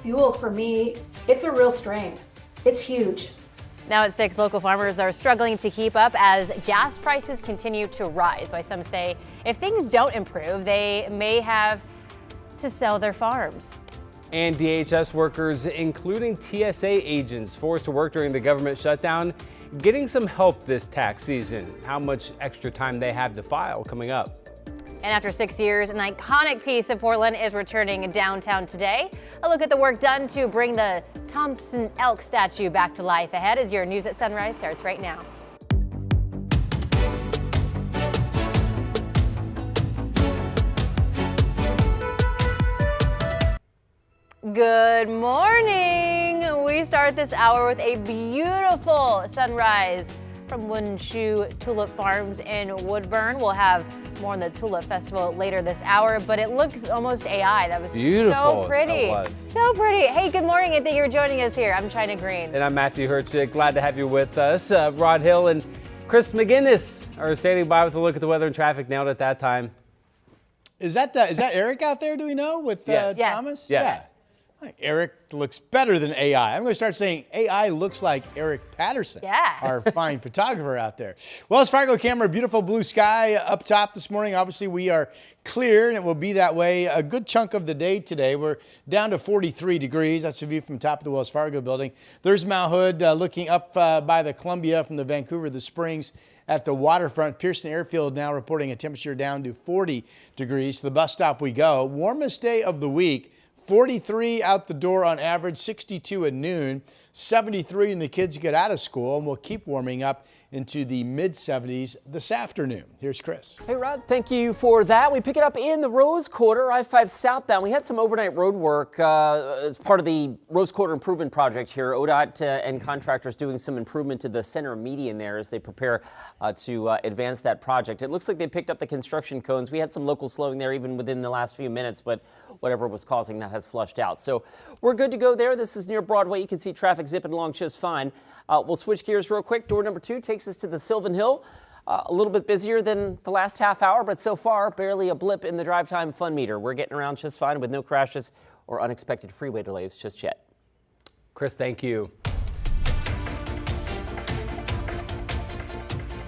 fuel for me, it's a real strain. It's huge. Now at 6, local farmers are struggling to keep up as gas prices continue to rise. Why some say if things don't improve, they may have to sell their farms. And DHS workers, including TSA agents forced to work during the government shutdown, getting some help this tax season. How much extra time they have to file coming up. And after 6 years, an iconic piece of Portland is returning downtown today. A look at the work done to bring the Thompson Elk statue back to life ahead as your News at Sunrise starts right now. Good morning. We start this hour with a beautiful sunrise from Wooden Shoe Tulip Farms in Woodburn. We'll have more on the Tulip Festival later this hour, but it looks almost AI. That was beautiful. So pretty. So pretty. Hey, good morning, and thank you for joining us here. I'm China Green. And I'm Matthew Herchik. Glad to have you with us. Rod Hill and Chris McGinnis are standing by with a look at the weather and traffic nailed at that time. Is that Eric out there, do we know, with Yes. Thomas? Yes. Yeah. Eric looks better than AI. I'm going to start saying AI looks like Eric Patterson, our fine photographer out there. Wells Fargo camera, beautiful blue sky up top this morning. Obviously, we are clear, and it will be that way a good chunk of the day today. We're down to 43 degrees. That's a view from top of the Wells Fargo building. There's Mount Hood looking up by the Columbia from the Vancouver, the Springs at the waterfront. Pearson Airfield now reporting a temperature down to 40 degrees. To the bus stop we go. Warmest day of the week. 43 out the door on average, 62 at noon, 73 when the kids get out of school, and we'll keep warming up into the mid-70s this afternoon. Here's Chris. Hey, Rod, thank you for that. We pick it up in the Rose Quarter, I-5 southbound. We had some overnight road work as part of the Rose Quarter Improvement Project here. ODOT and contractors doing some improvement to the center median there as they prepare to advance that project. It looks like they picked up the construction cones. We had some local slowing there even within the last few minutes, but whatever was causing that has flushed out. So we're good to go there. This is near Broadway. You can see traffic zipping along just fine. We'll switch gears real quick. Door number 2 takes us to the Sylvan Hill. A little bit busier than the last half hour, but so far barely a blip in the drive time fun meter. We're getting around just fine with no crashes or unexpected freeway delays just yet. Chris, thank you.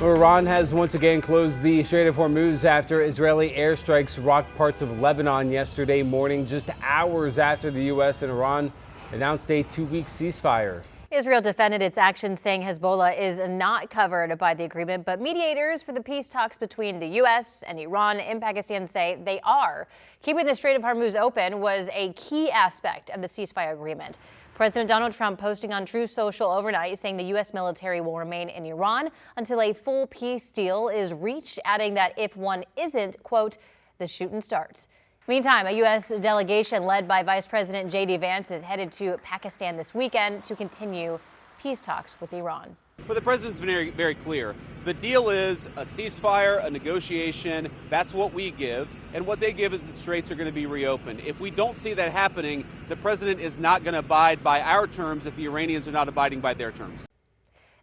Iran has once again closed the Strait of Hormuz after Israeli airstrikes rocked parts of Lebanon yesterday morning, just hours after the U.S. and Iran announced a 2-week ceasefire. Israel defended its actions, saying Hezbollah is not covered by the agreement, but mediators for the peace talks between the U.S. and Iran in Pakistan say they are. Keeping the Strait of Hormuz open was a key aspect of the ceasefire agreement. President Donald Trump posting on Truth Social overnight saying the U.S. military will remain in Iran until a full peace deal is reached, adding that if one isn't, quote, the shooting starts. Meantime, a U.S. delegation led by Vice President J.D. Vance is headed to Pakistan this weekend to continue peace talks with Iran. Well, the president's very, very clear. The deal is a ceasefire, a negotiation. That's what we give. And what they give is the straits are going to be reopened. If we don't see that happening, the president is not going to abide by our terms if the Iranians are not abiding by their terms.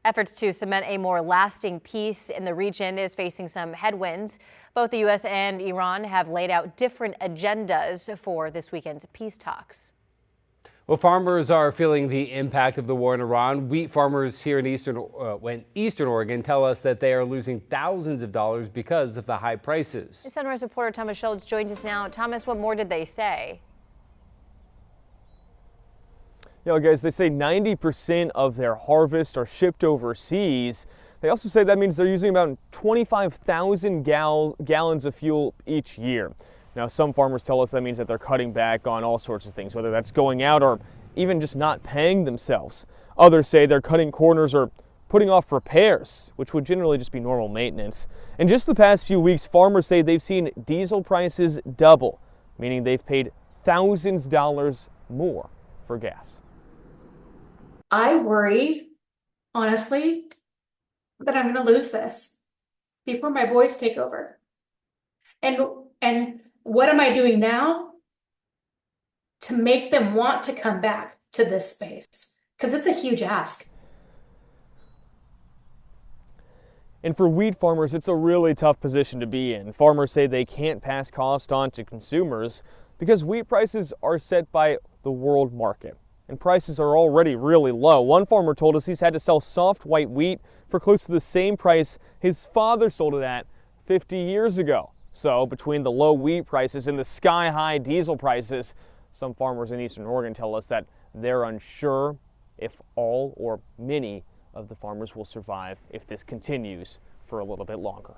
Efforts to cement a more lasting peace in the region is facing some headwinds. Both the U.S. and Iran have laid out different agendas for this weekend's peace talks. Well, farmers are feeling the impact of the war in Iran. Wheat farmers here in Eastern Oregon tell us that they are losing thousands of dollars because of the high prices. Sunrise reporter Thomas Schultz joins us now. Thomas, what more did they say? You know, guys, they say 90% of their harvest are shipped overseas. They also say that means they're using about 25,000 gallons of fuel each year. Now, some farmers tell us that means that they're cutting back on all sorts of things, whether that's going out or even just not paying themselves. Others say they're cutting corners or putting off repairs, which would generally just be normal maintenance. In just the past few weeks, farmers say they've seen diesel prices double, meaning they've paid thousands of dollars more for gas. I worry, honestly, that I'm going to lose this before my boys take over. And what am I doing now to make them want to come back to this space? Because it's a huge ask. And for wheat farmers, it's a really tough position to be in. Farmers say they can't pass cost on to consumers because wheat prices are set by the world market. And prices are already really low. One farmer told us he's had to sell soft white wheat for close to the same price his father sold it at 50 years ago. So between the low wheat prices and the sky-high diesel prices, some farmers in Eastern Oregon tell us that they're unsure if all or many of the farmers will survive if this continues for a little bit longer.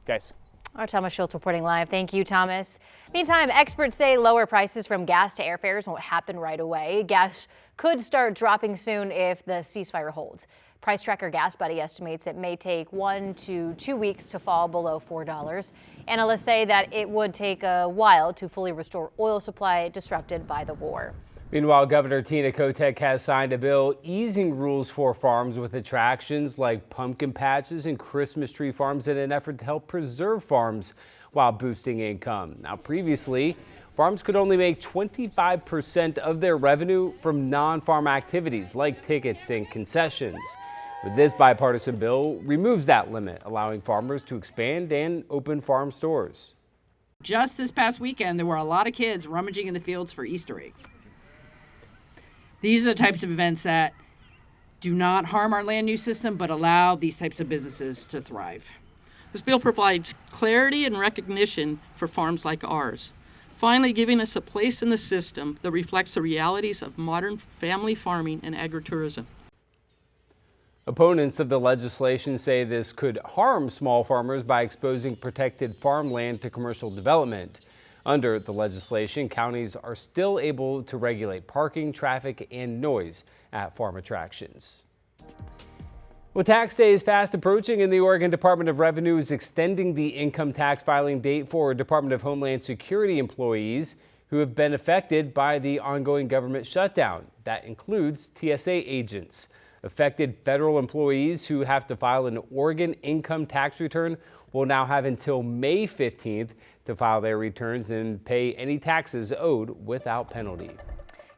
Guys. Our Thomas Schultz reporting live. Thank you, Thomas. Meantime, experts say lower prices from gas to airfares won't happen right away. Gas could start dropping soon if the ceasefire holds. Price tracker Gas Buddy estimates it may take 1 to 2 weeks to fall below $4. Analysts say that it would take a while to fully restore oil supply disrupted by the war. Meanwhile, Governor Tina Kotek has signed a bill easing rules for farms with attractions like pumpkin patches and Christmas tree farms in an effort to help preserve farms while boosting income. Now, previously, farms could only make 25% of their revenue from non-farm activities like tickets and concessions. But this bipartisan bill removes that limit, allowing farmers to expand and open farm stores. Just this past weekend, there were a lot of kids rummaging in the fields for Easter eggs. These are the types of events that do not harm our land use system, but allow these types of businesses to thrive. This bill provides clarity and recognition for farms like ours, finally giving us a place in the system that reflects the realities of modern family farming and agritourism. Opponents of the legislation say this could harm small farmers by exposing protected farmland to commercial development. Under the legislation, counties are still able to regulate parking, traffic, and noise at farm attractions. Well, tax day is fast approaching, and the Oregon Department of Revenue is extending the income tax filing date for Department of Homeland Security employees who have been affected by the ongoing government shutdown. That includes TSA agents. Affected federal employees who have to file an Oregon income tax return will now have until May 15th to file their returns and pay any taxes owed without penalty.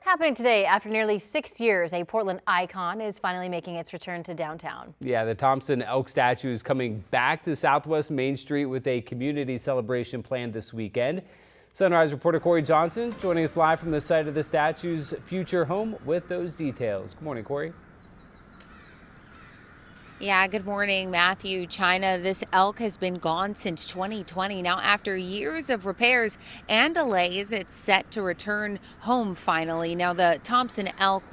Happening today, after nearly 6 years, a Portland icon is finally making its return to downtown. Yeah, the Thompson elk statue is coming back to Southwest Main Street with a community celebration planned this weekend. Sunrise reporter Corey Johnson joining us live from the site of the statue's future home with those details. Good morning, Corey. Yeah, good morning, Matthew. China, this elk has been gone since 2020. Now, after years of repairs and delays, it's set to return home finally. Now, the Thompson elk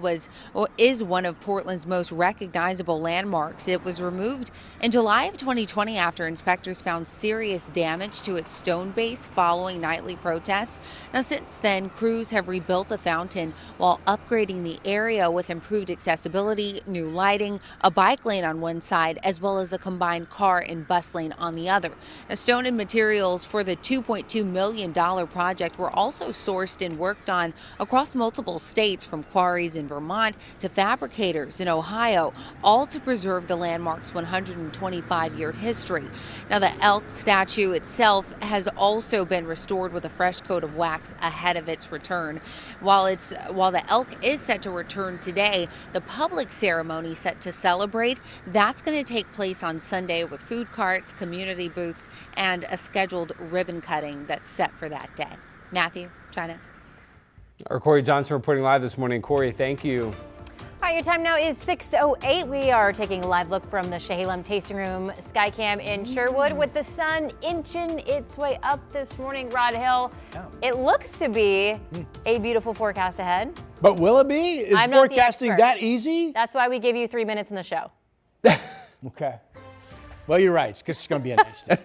is one of Portland's most recognizable landmarks. It was removed in July of 2020 after inspectors found serious damage to its stone base following nightly protests. Now, since then, crews have rebuilt the fountain while upgrading the area with improved accessibility, new lighting, a bike lane on one side, as well as a combined car and bus lane on the other. Now, stone and materials for the $2.2 million project were also sourced and worked on across multiple states, from quarries in Vermont to fabricators in Ohio, all to preserve the landmark's 125-year history. Now, the elk statue itself has also been restored with a fresh coat of wax ahead of its return. While the elk is set to return today, the public ceremony set to celebrate, that's going to take place on Sunday with food carts, community booths, and a scheduled ribbon cutting that's set for that day. Matthew, China. Our Corey Johnson reporting live this morning. Corey, thank you. All right, your time now is 6:08. We are taking a live look from the Chehalem Tasting Room Skycam in Sherwood with the sun inching its way up this morning. Rod Hill, it looks to be a beautiful forecast ahead. But will it be? Is forecasting that easy? That's why we give you 3 minutes in the show. Okay. Well, you're right. It's going to be a nice day.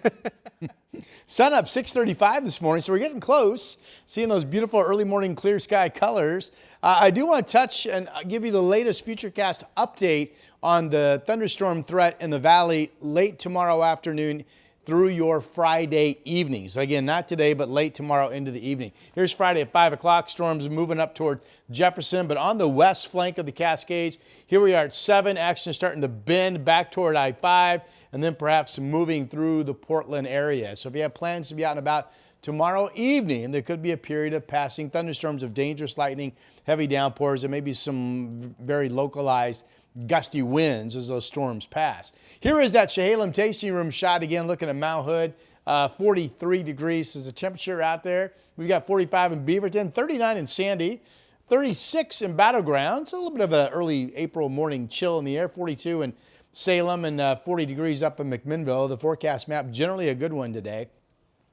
Sun up 6:35 this morning, so we're getting close. Seeing those beautiful early morning clear sky colors. I do want to touch and give you the latest Futurecast update on the thunderstorm threat in the valley late tomorrow afternoon through your Friday evening. So again, not today, but late tomorrow into the evening. Here's Friday at 5 o'clock. Storms moving up toward Jefferson, but on the west flank of the Cascades, here we are at 7. Action starting to bend back toward I-5, and then perhaps moving through the Portland area. So if you have plans to be out and about tomorrow evening, there could be a period of passing thunderstorms of dangerous lightning, heavy downpours, and maybe some very localized gusty winds as those storms pass. Here is that Chehalem Tasting Room shot again, looking at Mount Hood. 43 degrees is the temperature out there. We've got 45 in Beaverton, 39 in Sandy, 36 in Battlegrounds. A little bit of an early April morning chill in the air. 42 in Salem and 40 degrees up in McMinnville. The forecast map, generally a good one today.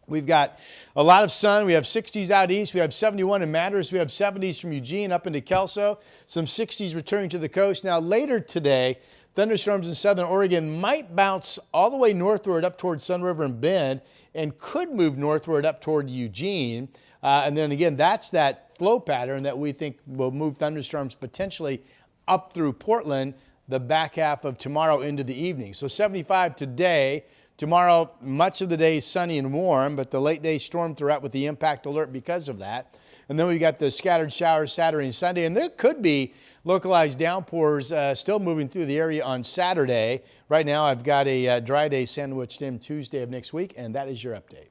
We've got a lot of sun. We have 60s out east. We have 71 in Madras. We have 70s from Eugene up into Kelso. Some 60s returning to the coast. Now later today, thunderstorms in southern Oregon might bounce all the way northward up towards Sun River and Bend and could move northward up toward Eugene. And then again, that's that flow pattern that we think will move thunderstorms potentially up through Portland the back half of tomorrow into the evening. So 75 today. Tomorrow, much of the day is sunny and warm, but the late day storm threat with the impact alert because of that. And then we've got the scattered showers Saturday and Sunday, and there could be localized downpours still moving through the area on Saturday. Right now, I've got a dry day sandwiched in Tuesday of next week, and that is your update.